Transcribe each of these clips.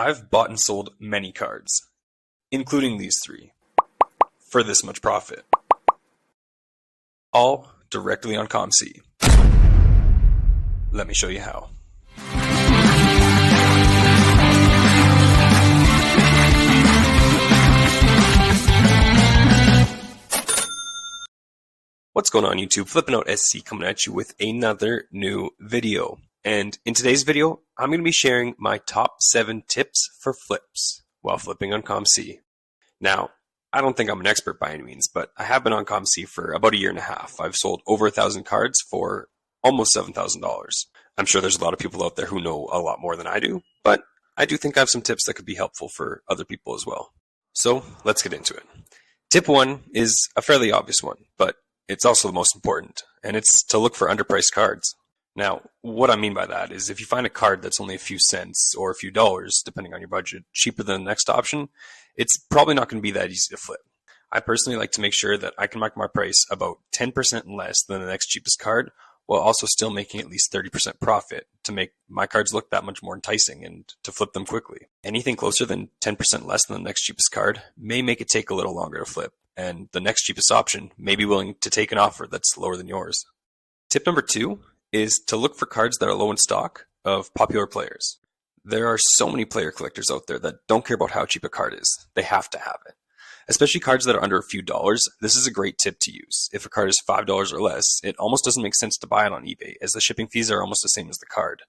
I've bought and sold many cards, including these three, for this much profit. All directly on COMC. Let me show you how. What's going on YouTube? Flipping Out SC coming at you with another new video. And in today's video, I'm going to be sharing my top 7 tips for flips while flipping on COMC. Now, I don't think I'm an expert by any means, but I have been on COMC for about a year and a half. I've sold over 1,000 cards for almost $7,000. I'm sure there's a lot of people out there who know a lot more than I do, but I do think I have some tips that could be helpful for other people as well. So let's get into it. Tip 1 is a fairly obvious one, but it's also the most important, and it's to look for underpriced cards. Now, what I mean by that is if you find a card that's only a few cents or a few dollars, depending on your budget, cheaper than the next option, it's probably not going to be that easy to flip. I personally like to make sure that I can mark my price about 10% less than the next cheapest card, while also still making at least 30% profit to make my cards look that much more enticing and to flip them quickly. Anything closer than 10% less than the next cheapest card may make it take a little longer to flip, and the next cheapest option may be willing to take an offer that's lower than yours. Tip number 2 is to look for cards that are low in stock of popular players. There are so many player collectors out there that don't care about how cheap a card is. They have to have it. Especially cards that are under a few dollars, this is a great tip to use. If a card is $5 or less, it almost doesn't make sense to buy it on eBay, as the shipping fees are almost the same as the card.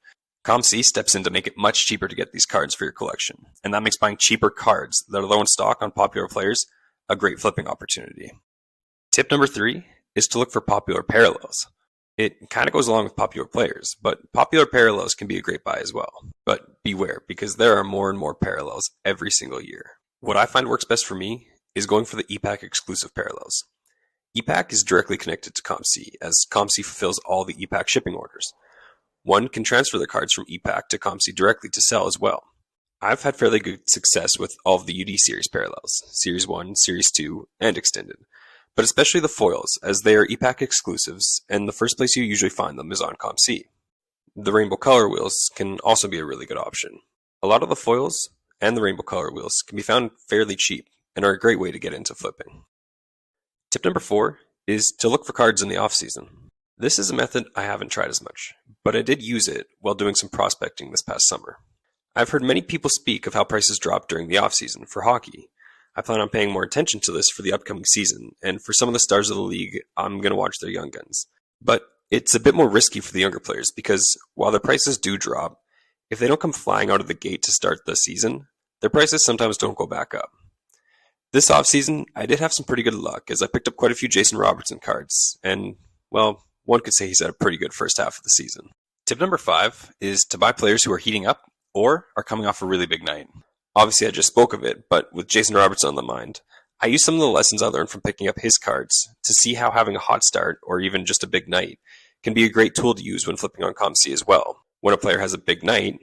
COMC steps in to make it much cheaper to get these cards for your collection, and that makes buying cheaper cards that are low in stock on popular players a great flipping opportunity. Tip number 3 is to look for popular parallels. It kind of goes along with popular players, but popular parallels can be a great buy as well. But beware, because there are more and more parallels every single year. What I find works best for me is going for the ePack exclusive parallels. ePack is directly connected to COMC, as COMC fulfills all the ePack shipping orders. One can transfer the cards from ePack to COMC directly to sell as well. I've had fairly good success with all of the UD series parallels, Series 1, Series 2, and Extended, but especially the foils, as they are ePack exclusives, and the first place you usually find them is on COMC. The rainbow color wheels can also be a really good option. A lot of the foils and the rainbow color wheels can be found fairly cheap, and are a great way to get into flipping. Tip number 4 is to look for cards in the off-season. This is a method I haven't tried as much, but I did use it while doing some prospecting this past summer. I've heard many people speak of how prices drop during the off-season for hockey. I plan on paying more attention to this for the upcoming season, and for some of the stars of the league, I'm going to watch their young guns. But it's a bit more risky for the younger players because while their prices do drop, if they don't come flying out of the gate to start the season, their prices sometimes don't go back up. This offseason, I did have some pretty good luck as I picked up quite a few Jason Robertson cards, and, well, one could say he's had a pretty good first half of the season. Tip number 5 is to buy players who are heating up or are coming off a really big night. Obviously, I just spoke of it, but with Jason Robertson on the mind, I used some of the lessons I learned from picking up his cards to see how having a hot start or even just a big night can be a great tool to use when flipping on COMC as well. When a player has a big night,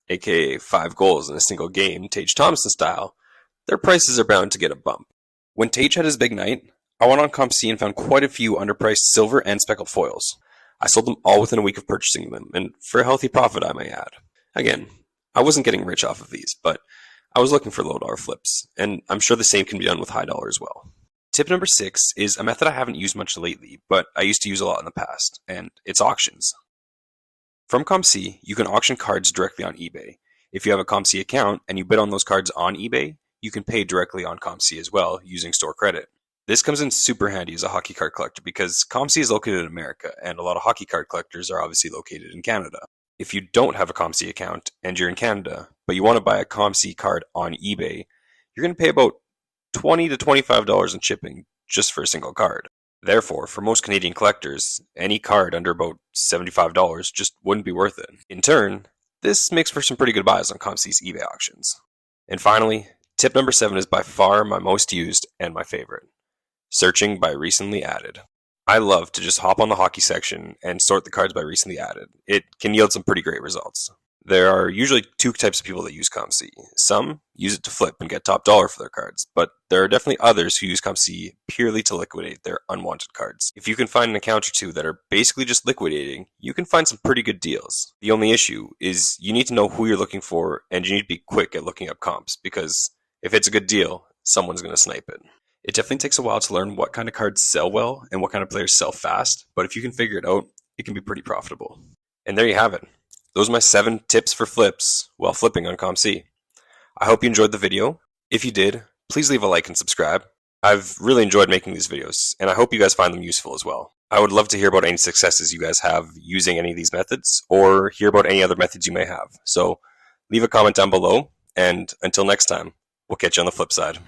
aka 5 goals in a single game, Tage Thompson style, their prices are bound to get a bump. When Tage had his big night, I went on COMC and found quite a few underpriced silver and speckled foils. I sold them all within a week of purchasing them, and for a healthy profit I may add. Again, I wasn't getting rich off of these, but I was looking for low dollar flips, and I'm sure the same can be done with high dollar as well. Tip number 6 is a method I haven't used much lately, but I used to use a lot in the past, and it's auctions. From COMC, you can auction cards directly on eBay. If you have a COMC account and you bid on those cards on eBay, you can pay directly on COMC as well using store credit. This comes in super handy as a hockey card collector because COMC is located in America, and a lot of hockey card collectors are obviously located in Canada. If you don't have a COMC account and you're in Canada, but you want to buy a COMC card on eBay, you're going to pay about $20 to $25 in shipping just for a single card. Therefore, for most Canadian collectors, any card under about $75 just wouldn't be worth it. In turn, this makes for some pretty good buys on COMC's eBay auctions. And finally, tip number 7 is by far my most used and my favorite. Searching by recently added. I love to just hop on the hockey section and sort the cards by recently added. It can yield some pretty great results. There are usually two types of people that use COMC. Some use it to flip and get top dollar for their cards, but there are definitely others who use COMC purely to liquidate their unwanted cards. If you can find an account or two that are basically just liquidating, you can find some pretty good deals. The only issue is you need to know who you're looking for, and you need to be quick at looking up comps, because if it's a good deal, someone's going to snipe it. It definitely takes a while to learn what kind of cards sell well and what kind of players sell fast, but if you can figure it out, it can be pretty profitable. And there you have it. Those are my 7 tips for flips while flipping on COMC. I hope you enjoyed the video. If you did, please leave a like and subscribe. I've really enjoyed making these videos, and I hope you guys find them useful as well. I would love to hear about any successes you guys have using any of these methods, or hear about any other methods you may have. So leave a comment down below, and until next time, we'll catch you on the flip side.